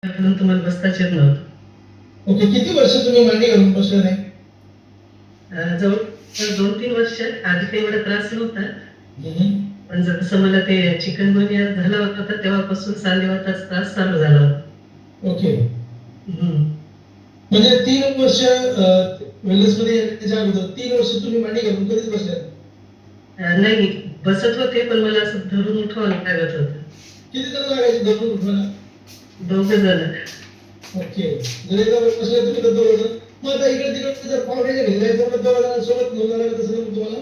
त्यापर्यंत मला बसताच येत नव्हतं. ओके. किती वर्ष तुम्ही मांडी घालून बसले नाही? जवळपास 2-3 वर्ष. आधी काही एवढा त्रास नव्हता. हं. पण जसं मला ते चिकनगुनिया झाला होता तेव्हापासून सांधेवाताचा त्रास चालू झाला होता. ओके. हं. म्हणजे 3 वर्ष वेलनेसमध्ये येण्याच्या अगोदर 3 वर्ष तुम्ही मांडी घालून कधीच बसले नाही? नाही बसत होते, पण मला असं धरून उठवावं लागत होतं. किती जण लागायचे धरून उठवायला? दोघं जण. ओके. जर एकदा बसले तुम्ही तर दोघं जण. मग आता इकडे-तिकडे जर पाहुण्याच्या घरी जायचं म्हटलं दोघा जणांसोबत घेऊन जायला लागत असेल तुम्हाला?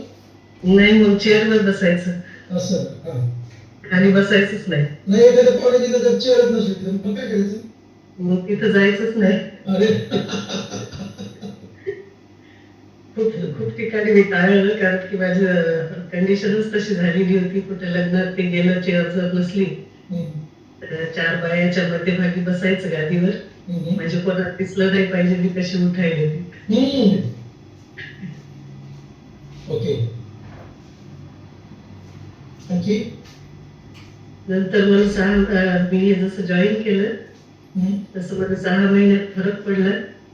नाही मग चेअरवर बसायचं. असं. हां. खाली बसायचंच नाही. नाही एखाद्या पाहुण्याची जर चेअरच नसली तर मग काय करायचं? मग तिथं जायचंच नाही. अरे खूप ठिकाणी मी टाळलं, कारण की माझं कंडिशनच तशी झालेली होती. कुठे लग्नात ते गेलं, चेअर जर नसली तर 4 बायांच्या मध्यभागी बसायचं गादीवर. म्हणजे कोणाला दिसलं नाही पाहिजे मी कशी उठायले ती. ओके. आणखी? नंतर मला मी जसं जॉईन केलं तसं मला 6 महिन्यात फरक पडला.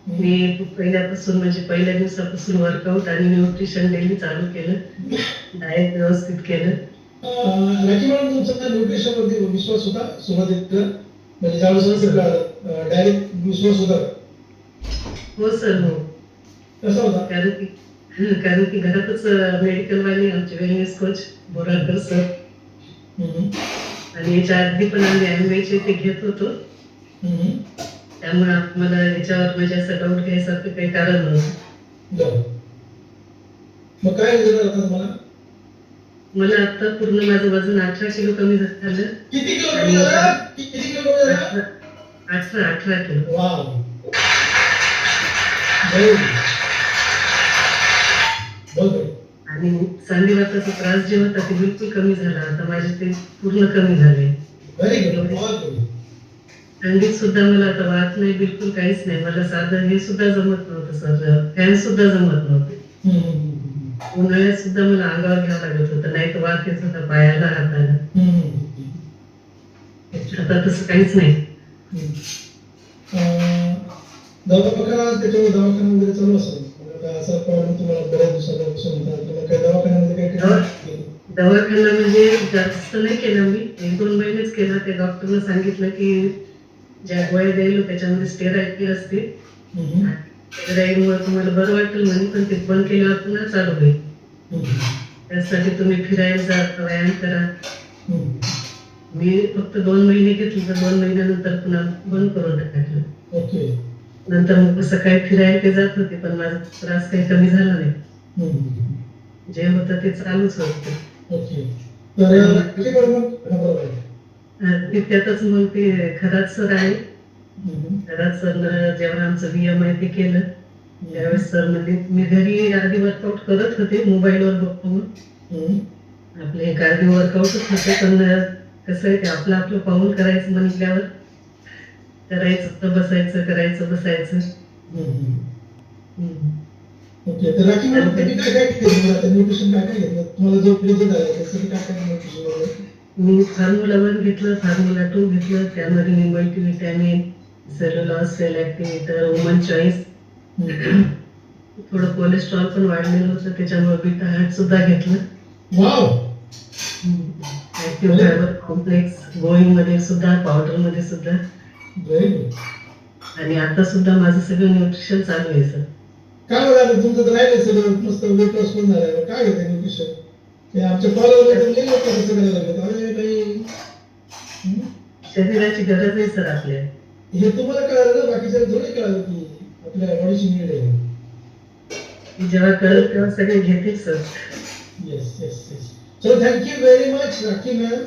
मी पहिल्यापासून म्हणजे पहिल्या दिवसापासून वर्कआउट आणि न्यूट्रिशन डेली चालू केलं. डाएट व्यवस्थित केलं. राखी मॅडम तुमचा न्यूट्रिशनवरती विश्वास होता सुरुवातीला? म्हणजे ज्यावेळेस डायरेक्ट विश्वास होता? हो सर, हो. कसा होता? कारण की घरातच मेडिकलवाले आमचे वेलनेस कोच बोराळकर सर आणि याच्या आधी पण आम्ही ॲम्वेचे ते घेत होतो. त्यामुळे आम्हाला याच्यावर म्हणजे असं डाऊट घ्यायसारखं काही कारण नव्हतं. मग काय रिझल्ट आला तुम्हाला? मला आता पूर्ण माझं वजन 18 किलो कमी झालं. किती किलो कमी झालं? किती किलो कमी झालं? 18 किलो. वाव. Very good. आणि सांधेवाताचा त्रास जे होता ते बिलकुल कमी झाला. आता माझे ते पूर्ण कमी झाले. Very good. थंडीत सुद्धा मला आता वात नाही, बिलकुल काहीच नाही. मला साधं हे सुद्धा जमत नव्हतं सर, फॅन सुद्धा जमत नव्हते. उन्हाळ्यात सुद्धा मला अंगावर घ्यावं लागत होतं, नाही तर वात येत होता पायाला, हाताला. आता तसं काहीच नाही. दवाखाना त्याच्यावर दवाखाना वगैरे चालू असेल, असा प्रॉब्लेम तुम्हाला बऱ्याच दिवसापासून होता, काही दवाखान्यामध्ये काही दवाखाना म्हणजे जास्त नाही केला मी, 1-2 महिनेच केला. ते डॉक्टरने सांगितलं की ज्या गोळ्या द्यायला त्याच्यामध्ये स्टेरॉइड असते, स्टेरॉइडमुळे तुम्हाला बरं वाटेल म्हणे, पण ते बंद केल्यावर पुन्हा चालू होईल. त्यासाठी तुम्ही फिरायला जा, व्यायाम करा. मी फक्त 2 महिने घेतले, तर 2 महिन्यानंतर पुन्हा बंद करून टाकलं. ओके. नंतर मग सकाळी फिरायला ते जात होते, पण माझा त्रास काही कमी झाला नाही. जे होतं ते चालूच होतं. ओके. तर त्यातच मग ते खरात सर आहे. खरात सर जेव्हा आमचं VMI ते केलं त्यावेळेस सर म्हणजे मी घरी आधी वर्कआउट करत होते मोबाईलवर बघून. आपले हे कार्डिओ वर्कआउटच होते, पण कसं आहे ते आपलं पाहून करायचं म्हटल्यावर करायचं बसायचं, करायचं बसायचं. ओके. तर राखी मॅडम तुम्ही काय केलं? न्यूट्रिशन काय घेतलं? तुम्हाला जो रिझल्ट आला त्यासाठी काय न्यूट्रिशन वगैरे? मी फॉर्म्युला 1 घेतलं, फॉर्म्युला 2 घेतलं. त्यामध्ये मी मल्टीव्हिटॅमिन, सेल्युलॉज, सेल ॲक्टिव्हेटर, वुमन चॉईस, थोडं कोलेस्ट्रॉल पण वाढलेलं होतं, त्याच्यामुळे बीटा हॅट सुद्धा घेतलं. वाव. ॲक्टिव्ह फायबर कॉम्प्लेक्स गोळीमध्ये सुद्धा, पावडरमध्ये सुद्धा. Very good. आणि आता सुद्धा माझं सगळं न्यूट्रिशन चालू आहे सर. काय बघा तुमचं तर राहिलं सगळं मस्त वेट लॉस पण झालं. काय होतं न्यूट्रिशन? ते आमच्या कॉलेजमध्ये लोक कसं करायला लागले, अरे काही शरीराची गरज आहे सर आपल्या. हे तुम्हाला कळलं ना, बाकीच्या थोडी कळलं की आपल्या बॉडीची नीड आहे. जेव्हा कळलं तेव्हा सगळे घेतील sir. Yes yes yes. So thank you very much rakhi ma'am.